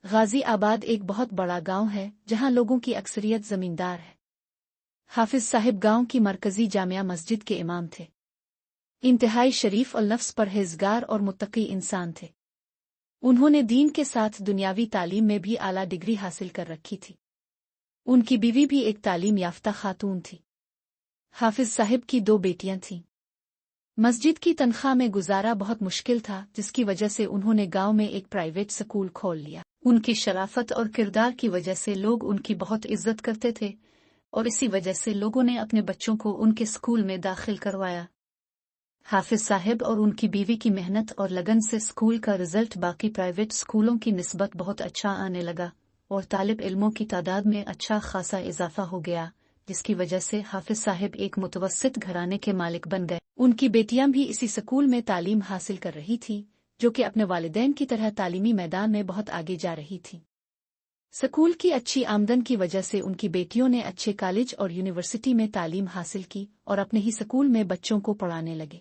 غازی آباد ایک بہت بڑا گاؤں ہے جہاں لوگوں کی اکثریت زمیندار ہے۔ حافظ صاحب گاؤں کی مرکزی جامع مسجد کے امام تھے۔ انتہائی شریف النفس پرہیزگار اور متقی انسان تھے۔ انہوں نے دین کے ساتھ دنیاوی تعلیم میں بھی اعلیٰ ڈگری حاصل کر رکھی تھی۔ ان کی بیوی بھی ایک تعلیم یافتہ خاتون تھی۔ حافظ صاحب کی 2 بیٹیاں تھیں۔ مسجد کی تنخواہ میں گزارا بہت مشکل تھا، جس کی وجہ سے انہوں نے گاؤں میں ایک پرائیویٹ سکول کھول لیا۔ ان کی شرافت اور کردار کی وجہ سے لوگ ان کی بہت عزت کرتے تھے، اور اسی وجہ سے لوگوں نے اپنے بچوں کو ان کے سکول میں داخل کروایا۔ حافظ صاحب اور ان کی بیوی کی محنت اور لگن سے سکول کا رزلٹ باقی پرائیویٹ سکولوں کی نسبت بہت اچھا آنے لگا، اور طالب علموں کی تعداد میں اچھا خاصا اضافہ ہو گیا، جس کی وجہ سے حافظ صاحب ایک متوسط گھرانے کے مالک بن گئے۔ ان کی بیٹیاں بھی اسی سکول میں تعلیم حاصل کر رہی تھیں، جو کہ اپنے والدین کی طرح تعلیمی میدان میں بہت آگے جا رہی تھیں۔ سکول کی اچھی آمدن کی وجہ سے ان کی بیٹیوں نے اچھے کالج اور یونیورسٹی میں تعلیم حاصل کی اور اپنے ہی سکول میں بچوں کو پڑھانے لگے۔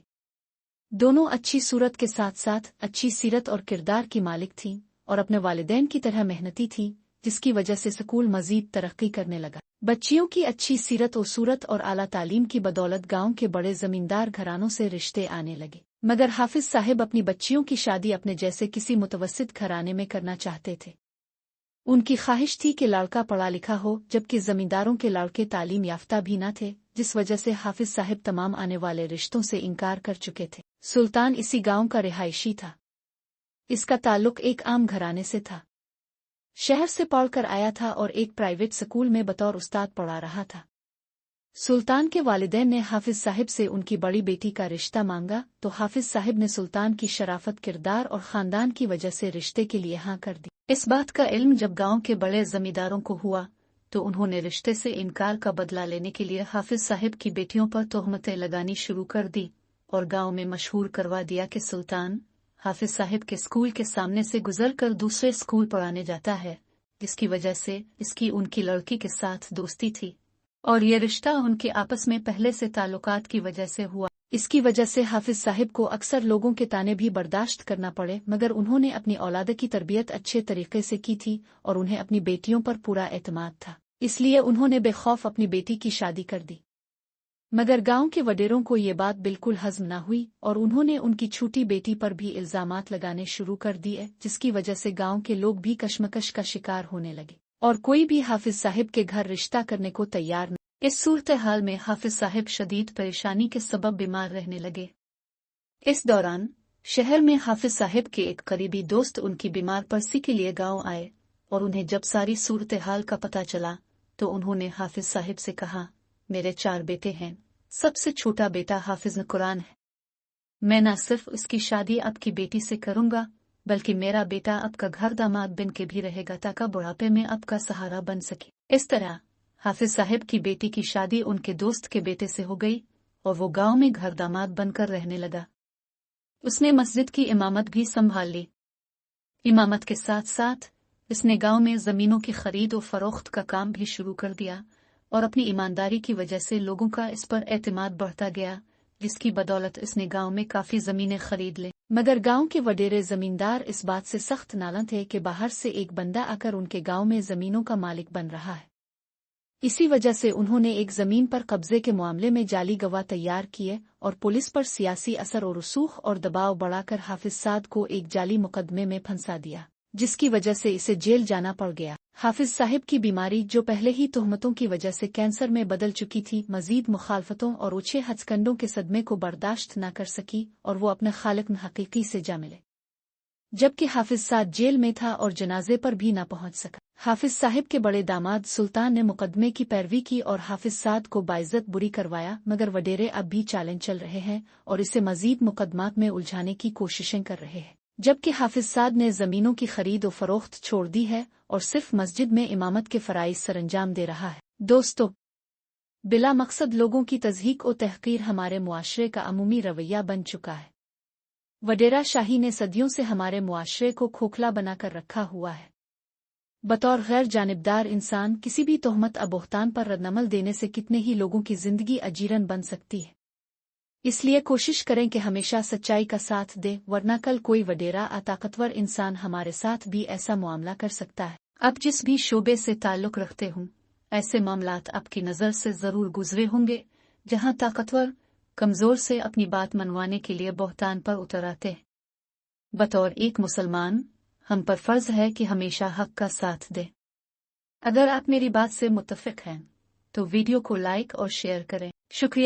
دونوں اچھی صورت کے ساتھ ساتھ اچھی سیرت اور کردار کی مالک تھیں اور اپنے والدین کی طرح محنتی تھیں، جس کی وجہ سے سکول مزید ترقی کرنے لگا۔ بچیوں کی اچھی سیرت و صورت اور اعلیٰ تعلیم کی بدولت گاؤں کے بڑے زمیندار گھرانوں سے رشتے آنے لگے، مگر حافظ صاحب اپنی بچیوں کی شادی اپنے جیسے کسی متوسط گھرانے میں کرنا چاہتے تھے۔ ان کی خواہش تھی کہ لڑکا پڑھا لکھا ہو، جبکہ زمینداروں کے لڑکے تعلیم یافتہ بھی نہ تھے، جس وجہ سے حافظ صاحب تمام آنے والے رشتوں سے انکار کر چکے تھے۔ سلطان اسی گاؤں کا رہائشی تھا۔ اس کا تعلق ایک عام گھرانے سے تھا۔ شہر سے پڑھ کر آیا تھا اور ایک پرائیویٹ سکول میں بطور استاد پڑھا رہا تھا۔ سلطان کے والدین نے حافظ صاحب سے ان کی بڑی بیٹی کا رشتہ مانگا تو حافظ صاحب نے سلطان کی شرافت، کردار اور خاندان کی وجہ سے رشتے کے لیے ہاں کر دی۔ اس بات کا علم جب گاؤں کے بڑے زمینداروں کو ہوا تو انہوں نے رشتے سے انکار کا بدلہ لینے کے لیے حافظ صاحب کی بیٹیوں پر تہمتیں لگانی شروع کر دی اور گاؤں میں مشہور کروا دیا کہ سلطان حافظ صاحب کے سکول کے سامنے سے گزر کر دوسرے سکول پڑھانے جاتا ہے، جس کی وجہ سے اس کی ان کی لڑکی کے ساتھ دوستی تھی، اور یہ رشتہ ان کے آپس میں پہلے سے تعلقات کی وجہ سے ہوا۔ اس کی وجہ سے حافظ صاحب کو اکثر لوگوں کے طعنے بھی برداشت کرنا پڑے، مگر انہوں نے اپنی اولاد کی تربیت اچھے طریقے سے کی تھی اور انہیں اپنی بیٹیوں پر پورا اعتماد تھا، اس لیے انہوں نے بے خوف اپنی بیٹی کی شادی کر دی۔ مگر گاؤں کے وڈیروں کو یہ بات بالکل ہضم نہ ہوئی اور انہوں نے ان کی چھوٹی بیٹی پر بھی الزامات لگانے شروع کر دیے، جس کی وجہ سے گاؤں کے لوگ بھی کشمکش کا شکار ہونے لگے اور کوئی بھی حافظ صاحب کے گھر رشتہ کرنے کو تیار نہ۔ اس صورتحال میں حافظ صاحب شدید پریشانی کے سبب بیمار رہنے لگے۔ اس دوران شہر میں حافظ صاحب کے ایک قریبی دوست ان کی بیمار پرسی کے لیے گاؤں آئے، اور انہیں جب ساری صورتحال کا پتہ چلا تو انہوں نے حافظ صاحب سے کہا، میرے 4 بیٹے ہیں، سب سے چھوٹا بیٹا حافظ قرآن ہے۔ میں نہ صرف اس کی شادی آپ کی بیٹی سے کروں گا، بلکہ میرا بیٹا آپ کا گھر داماد بن کے بھی رہے گا تاکہ بڑھاپے میں آپ کا سہارا بن سکے۔ اس طرح حافظ صاحب کی بیٹی کی شادی ان کے دوست کے بیٹے سے ہو گئی اور وہ گاؤں میں گھر داماد بن کر رہنے لگا۔ اس نے مسجد کی امامت بھی سنبھال لی۔ امامت کے ساتھ ساتھ اس نے گاؤں میں زمینوں کی خرید و فروخت کا کام بھی شروع کر دیا، اور اپنی ایمانداری کی وجہ سے لوگوں کا اس پر اعتماد بڑھتا گیا، جس کی بدولت اس نے گاؤں میں کافی زمینیں خرید لیں۔ مگر گاؤں کے وڈیرے زمیندار اس بات سے سخت نالاں تھے کہ باہر سے ایک بندہ آ کر ان کے گاؤں میں زمینوں کا مالک بن رہا ہے۔ اسی وجہ سے انہوں نے ایک زمین پر قبضے کے معاملے میں جعلی گواہ تیار کیے اور پولیس پر سیاسی اثر و رسوخ اور دباؤ بڑھا کر حافظ صاحب کو ایک جعلی مقدمے میں پھنسا دیا، جس کی وجہ سے اسے جیل جانا پڑ گیا۔ حافظ صاحب کی بیماری، جو پہلے ہی تہمتوں کی وجہ سے کینسر میں بدل چکی تھی، مزید مخالفتوں اور اوچھے ہتھکنڈوں کے صدمے کو برداشت نہ کر سکی اور وہ اپنے خالق حقیقی سے جا ملے، جبکہ حافظ صاحب جیل میں تھا اور جنازے پر بھی نہ پہنچ سکا۔ حافظ صاحب کے بڑے داماد سلطان نے مقدمے کی پیروی کی اور حافظ صاحب کو باعزت بری کروایا، مگر وڈیرے اب بھی چالیں چل رہے ہیں اور اسے مزید مقدمات میں الجھانے کی کوششیں کر رہے ہیں، جبکہ حافظ صاحب نے زمینوں کی خرید و فروخت چھوڑ دی ہے اور صرف مسجد میں امامت کے فرائض سر انجام دے رہا ہے۔ دوستو، بلا مقصد لوگوں کی تضحیک و تحقیر ہمارے معاشرے کا عمومی رویہ بن چکا ہے۔ وڈیرہ شاہی نے صدیوں سے ہمارے معاشرے کو کھوکھلا بنا کر رکھا ہوا ہے۔ بطور غیر جانبدار انسان کسی بھی تہمت بہتان پر ردعمل دینے سے کتنے ہی لوگوں کی زندگی اجیرن بن سکتی ہے۔ اس لیے کوشش کریں کہ ہمیشہ سچائی کا ساتھ دیں، ورنہ کل کوئی وڈیرا طاقتور انسان ہمارے ساتھ بھی ایسا معاملہ کر سکتا ہے۔ آپ جس بھی شعبے سے تعلق رکھتے ہوں، ایسے معاملات آپ کی نظر سے ضرور گزرے ہوں گے جہاں طاقتور کمزور سے اپنی بات منوانے کے لیے بہتان پر اتر آتے ہیں۔ بطور ایک مسلمان ہم پر فرض ہے کہ ہمیشہ حق کا ساتھ دیں۔ اگر آپ میری بات سے متفق ہیں تو ویڈیو کو لائک اور شیئر کریں۔ شکریہ۔